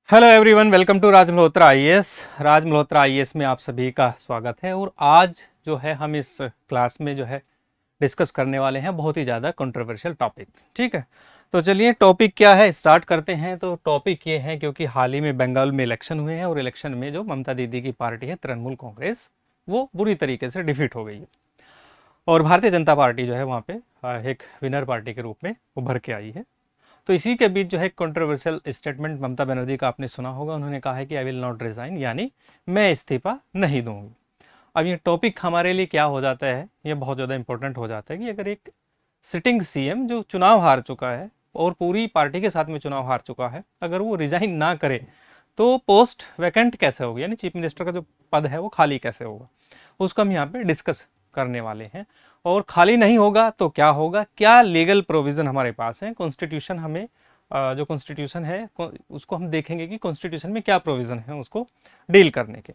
Hello everyone, welcome to Raj Malhotra IAS. Raj Malhotra IAS में आप सभी का स्वागत है। और आज जो है हम इस क्लास में जो है डिस्कस करने वाले हैं बहुत ही ज़्यादा कंट्रोवर्शियल टॉपिक। ठीक है, तो चलिए टॉपिक क्या है स्टार्ट करते हैं। तो टॉपिक ये है क्योंकि हाल ही में बंगाल में इलेक्शन हुए हैं और इलेक्शन में जो ममता दीदी की पार्टी है तृणमूल कांग्रेस, वो बुरी तरीके से डिफीट हो गई है और भारतीय जनता पार्टी जो है वहाँ पे एक विनर पार्टी के रूप में उभर के आई है। तो इसी के बीच जो है कंट्रोवर्शियल स्टेटमेंट ममता बनर्जी का आपने सुना होगा। उन्होंने कहा है कि आई विल नॉट रिजाइन, यानी मैं इस्तीफा नहीं दूंगी। अब ये टॉपिक हमारे लिए क्या हो जाता है, ये बहुत ज़्यादा इंपॉर्टेंट हो जाता है कि अगर एक सिटिंग सीएम जो चुनाव हार चुका है और पूरी पार्टी के साथ में चुनाव हार चुका है, अगर वो रिजाइन ना करे तो पोस्ट वैकेंट कैसे होगी, यानी चीफ मिनिस्टर का जो पद है वो खाली कैसे होगा, उसको हम यहाँ पे डिस्कस करने वाले हैं। और खाली नहीं होगा तो क्या होगा, क्या लीगल प्रोविज़न हमारे पास है, कॉन्स्टिट्यूशन हमें जो कॉन्स्टिट्यूशन है उसको हम देखेंगे कि कॉन्स्टिट्यूशन में क्या प्रोविज़न है उसको डील करने के।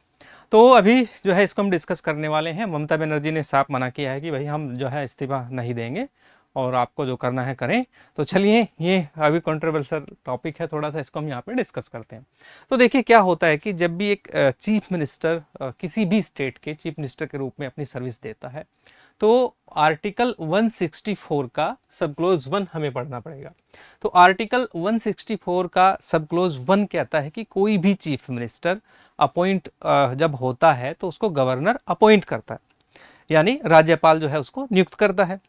तो अभी जो है इसको हम डिस्कस करने वाले हैं। ममता बनर्जी ने साफ मना किया है कि भाई हम जो है इस्तीफा नहीं देंगे और आपको जो करना है करें। तो चलिए, ये अभी कंट्रोवर्शियल टॉपिक है, थोड़ा सा इसको हम यहाँ पे डिस्कस करते हैं। तो देखिए क्या होता है कि जब भी एक चीफ मिनिस्टर किसी भी स्टेट के चीफ मिनिस्टर के रूप में अपनी सर्विस देता है तो आर्टिकल 164 का सब क्लोज 1 हमें पढ़ना पड़ेगा। तो आर्टिकल 164 का सब क्लोज 1 कहता है कि कोई भी चीफ मिनिस्टर अपॉइंट जब होता है तो उसको गवर्नर अपॉइंट करता है, यानी राज्यपाल जो है उसको नियुक्त करता है।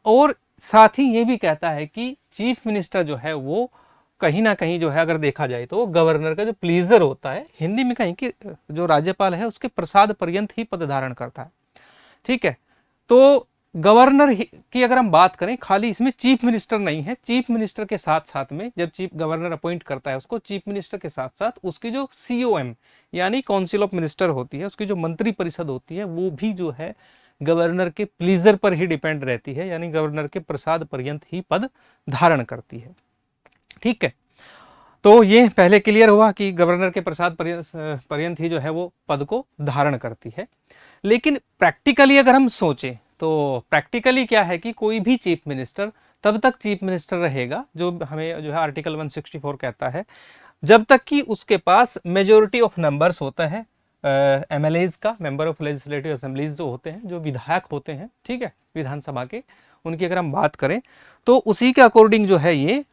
और साथ ही ये भी कहता है कि चीफ मिनिस्टर जो है वो कहीं ना कहीं जो है अगर देखा जाए तो वो गवर्नर का जो प्लीजर होता है, हिंदी में कहीं कि जो राज्यपाल है उसके प्रसाद पर्यंत ही पद धारण करता है। ठीक है, तो गवर्नर की अगर हम बात करें, खाली इसमें चीफ मिनिस्टर नहीं है, चीफ मिनिस्टर के साथ साथ में जब चीफ गवर्नर अपॉइंट करता है उसको, चीफ मिनिस्टर के साथ साथ उसकी जो सीओएम यानी काउंसिल ऑफ मिनिस्टर होती है, उसकी जो मंत्री परिषद होती है, वो भी जो है गवर्नर के प्लीजर पर ही डिपेंड रहती है, यानी गवर्नर के प्रसाद पर्यंत ही पद धारण करती है। ठीक है, तो ये पहले क्लियर हुआ कि गवर्नर के प्रसाद पर्यंत ही जो है वो पद को धारण करती है। लेकिन प्रैक्टिकली अगर हम सोचें तो प्रैक्टिकली क्या है कि कोई भी चीफ मिनिस्टर तब तक चीफ मिनिस्टर रहेगा, जो हमें जो है आर्टिकल 164 कहता है, जब तक कि उसके पास मेजोरिटी ऑफ नंबर्स होता है, एमएलएज का, मेंबर ऑफ लेजिस्लेटिव असेंबलीज जो होते हैं, जो विधायक होते हैं, ठीक है, विधानसभा के, उनकी अगर हम बात करें तो उसी के अकॉर्डिंग जो है ये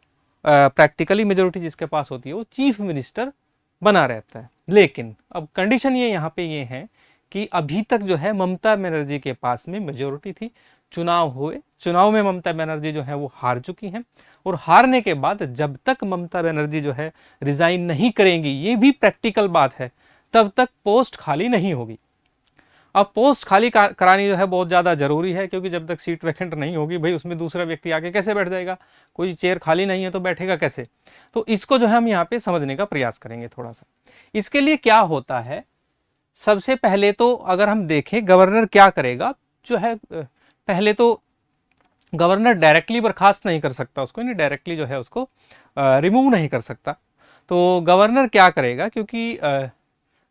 प्रैक्टिकली मेजोरिटी जिसके पास होती है वो चीफ मिनिस्टर बना रहता है। लेकिन अब कंडीशन ये यहाँ पे ये है कि अभी तक जो है ममता बनर्जी के पास में मेजोरिटी थी, चुनाव हुए, चुनाव में ममता बनर्जी जो है वो हार चुकी हैं, और हारने के बाद जब तक ममता बनर्जी जो है रिजाइन नहीं करेंगी, ये भी प्रैक्टिकल बात है, तब तक पोस्ट खाली नहीं होगी। अब पोस्ट खाली करानी जो है बहुत ज़्यादा ज़रूरी है, क्योंकि जब तक सीट वैकेंट नहीं होगी भाई उसमें दूसरा व्यक्ति आके कैसे बैठ जाएगा, कोई चेयर खाली नहीं है तो बैठेगा कैसे। तो इसको जो है हम यहाँ पे समझने का प्रयास करेंगे थोड़ा सा। इसके लिए क्या होता है, सबसे पहले तो अगर हम देखें गवर्नर क्या करेगा, जो है पहले तो गवर्नर डायरेक्टली बर्खास्त नहीं कर सकता उसको, यानी डायरेक्टली जो है उसको रिमूव नहीं कर सकता। तो गवर्नर क्या करेगा, क्योंकि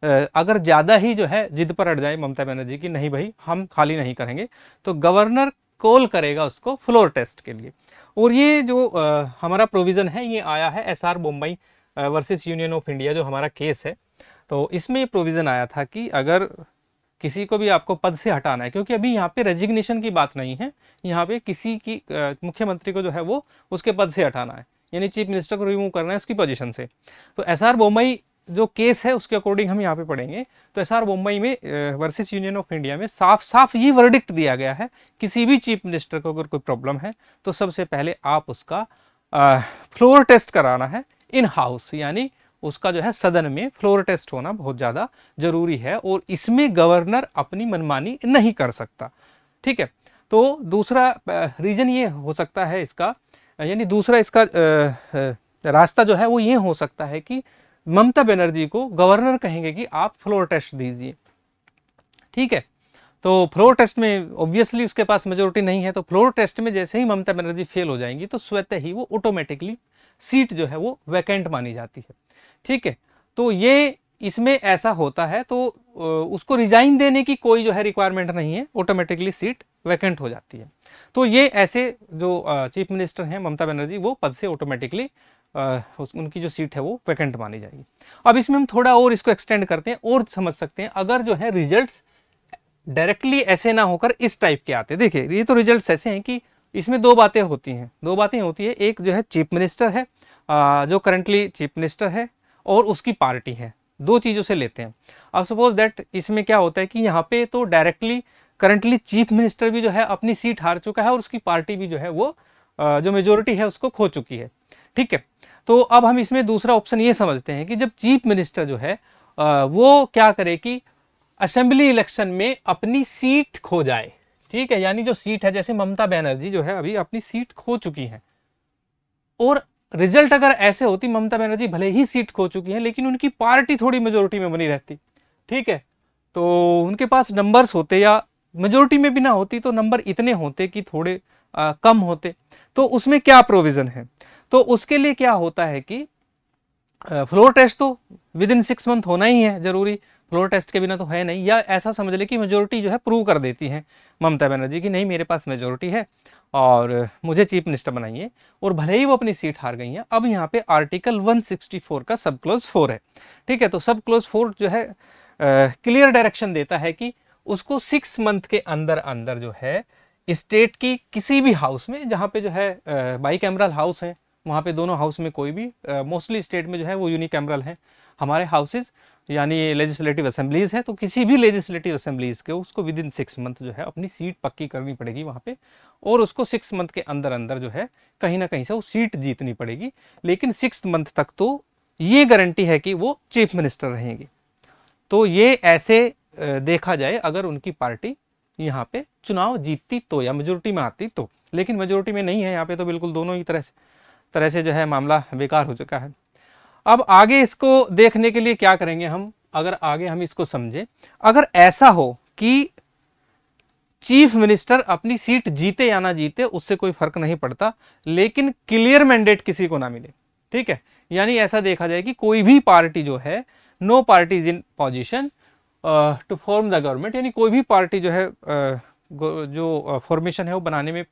अगर ज़्यादा ही जो है जिद पर अड़ जाए ममता बनर्जी की, नहीं भाई हम खाली नहीं करेंगे, तो गवर्नर कॉल करेगा उसको फ्लोर टेस्ट के लिए। और ये जो हमारा प्रोविज़न है ये आया है SR Bombay versus union of India, जो हमारा केस है। तो इसमें ये प्रोविज़न आया था कि अगर किसी को भी आपको पद से हटाना है, क्योंकि अभी यहाँ पे रेजिग्नेशन की बात नहीं है, यहाँ पे किसी की मुख्यमंत्री को जो है वो उसके पद से हटाना है, यानी चीफ मिनिस्टर को रिमूव करना है उसकी पोजीशन से। तो एसआर बोम्बई जो केस है उसके अकॉर्डिंग हम यहाँ पे पढ़ेंगे। तो एसआर मुंबई में वर्सेस यूनियन ऑफ इंडिया में साफ साफ ये वर्डिक्ट दिया गया है, किसी भी चीफ मिनिस्टर को अगर कोई प्रॉब्लम है तो सबसे पहले आप उसका फ्लोर टेस्ट कराना है इन हाउस, यानी उसका जो है सदन में फ्लोर टेस्ट होना बहुत ज़्यादा जरूरी है, और इसमें गवर्नर अपनी मनमानी नहीं कर सकता। ठीक है, तो दूसरा रीजन ये हो सकता है इसका, यानी दूसरा इसका रास्ता जो है वो ये हो सकता है कि ममता बनर्जी को गवर्नर कहेंगे कि आप फ्लोर टेस्ट दीजिए। ठीक है, तो फ्लोर टेस्ट में ऑब्वियसली उसके पास मेजोरिटी नहीं है, तो फ्लोर टेस्ट में जैसे ही ममता बनर्जी फेल हो जाएंगी तो स्वतः ही वो ऑटोमेटिकली सीट जो है वो वैकेंट मानी जाती है। ठीक है, तो ये इसमें ऐसा होता है, तो उसको रिजाइन देने की कोई जो है रिक्वायरमेंट नहीं है, ऑटोमेटिकली सीट वैकेंट हो जाती है। तो ये ऐसे जो चीफ मिनिस्टर हैं ममता बनर्जी, वो पद से ऑटोमेटिकली उनकी जो सीट है वो वैकेंट मानी जाएगी। अब इसमें हम थोड़ा और इसको एक्सटेंड करते हैं और समझ सकते हैं, अगर जो है रिजल्ट्स डायरेक्टली ऐसे ना होकर इस टाइप के आते। देखिए ये तो रिजल्ट्स ऐसे हैं कि इसमें दो बातें होती हैं, एक जो है चीफ मिनिस्टर है, जो करंटली चीफ मिनिस्टर है, और उसकी पार्टी है, दो चीज़ों से लेते हैं। अब सपोज दैट इसमें क्या होता है कि यहाँ पे तो डायरेक्टली करंटली चीफ मिनिस्टर भी जो है अपनी सीट हार चुका है और उसकी पार्टी भी जो है वो जो मेजोरिटी है उसको खो चुकी है। ठीक है, तो अब हम इसमें दूसरा ऑप्शन ये समझते हैं कि जब चीफ मिनिस्टर जो है वो क्या करे कि असेंबली इलेक्शन में अपनी सीट खो जाए। ठीक है, यानी जो सीट है, जैसे ममता बनर्जी जो है अभी अपनी सीट खो चुकी है, और रिजल्ट अगर ऐसे होती, ममता बनर्जी भले ही सीट खो चुकी है लेकिन उनकी पार्टी थोड़ी मेजोरिटी में बनी रहती, ठीक है, तो उनके पास नंबर्स होते, या मेजोरिटी में भी ना होती तो नंबर इतने होते कि थोड़े कम होते, तो उसमें क्या प्रोविजन है। तो उसके लिए क्या होता है कि फ्लोर टेस्ट तो विद इन 6 मंथ होना ही है, जरूरी, फ्लोर टेस्ट के बिना तो है नहीं, या ऐसा समझ ले कि मेजोरिटी जो है प्रूव कर देती है ममता बनर्जी की नहीं मेरे पास मेजोरिटी है और मुझे चीफ मिनिस्टर बनाइए, और भले ही वो अपनी सीट हार गई हैं। अब यहाँ पे आर्टिकल 164 का सब क्लोज 4 है। ठीक है, तो सब क्लोज 4 जो है क्लियर डायरेक्शन देता है कि उसको 6 मंथ के अंदर अंदर जो है स्टेट की किसी भी हाउस में, जहाँ पे जो है बाई कैमरल हाउस है, वहाँ पे दोनों हाउस में कोई भी, मोस्टली स्टेट में जो है वो यूनिकैमरल हैं हमारे हाउसेज, यानी लेजिस्लेटिव असेंबलीज है, तो किसी भी लेजिस्लेटिव असेंबलीज के उसको विद इन 6 मंथ जो है अपनी सीट पक्की करनी पड़ेगी वहाँ पे, और उसको 6 मंथ के अंदर अंदर जो है कहीं ना कहीं से वो सीट जीतनी पड़ेगी। लेकिन 6 मंथ तक तो ये गारंटी है कि वो चीफ मिनिस्टर रहेंगे। तो ये ऐसे देखा जाए अगर उनकी पार्टी यहाँ पे चुनाव जीतती तो, या मेजोरिटी में आती तो, लेकिन मेजोरिटी में नहीं है यहाँ पे, तो बिल्कुल दोनों ही तरह से जो है मामला बेकार हो चुका है। अब आगे इसको देखने के लिए क्या करेंगे हम, अगर आगे हम इसको समझें, अगर ऐसा हो कि चीफ मिनिस्टर अपनी सीट जीते या ना जीते उससे कोई फर्क नहीं पड़ता, लेकिन क्लियर मैंडेट किसी को ना मिले। ठीक है, यानी ऐसा देखा जाए कि कोई भी पार्टी जो है, no parties in position to form the government, यानी कोई भी पार्टी जो है जो फॉर्मेशन है वो बनाने में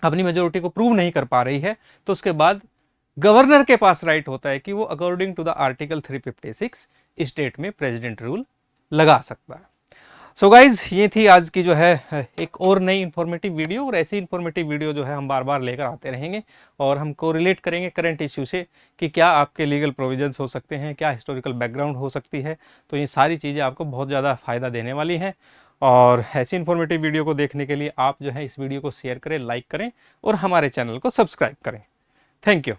अपनी मेजोरिटी को प्रूव नहीं कर पा रही है, तो उसके बाद गवर्नर के पास राइट होता है कि वो according to the article 356 state में प्रेसिडेंट रूल लगा सकता है। सो गाइज, ये थी आज की जो है एक और नई इंफॉर्मेटिव वीडियो, और ऐसी इंफॉर्मेटिव वीडियो जो है हम बार बार लेकर आते रहेंगे, और हमको रिलेट करेंगे करंट इश्यू से कि क्या आपके लीगल प्रोविजंस हो सकते हैं, क्या हिस्टोरिकल बैकग्राउंड हो सकती है। तो ये सारी चीज़ें आपको बहुत ज़्यादा फ़ायदा देने वाली हैं, और ऐसी इंफॉर्मेटिव वीडियो को देखने के लिए आप जो है इस वीडियो को शेयर करें, लाइक करें और हमारे चैनल को सब्सक्राइब करें। Thank you.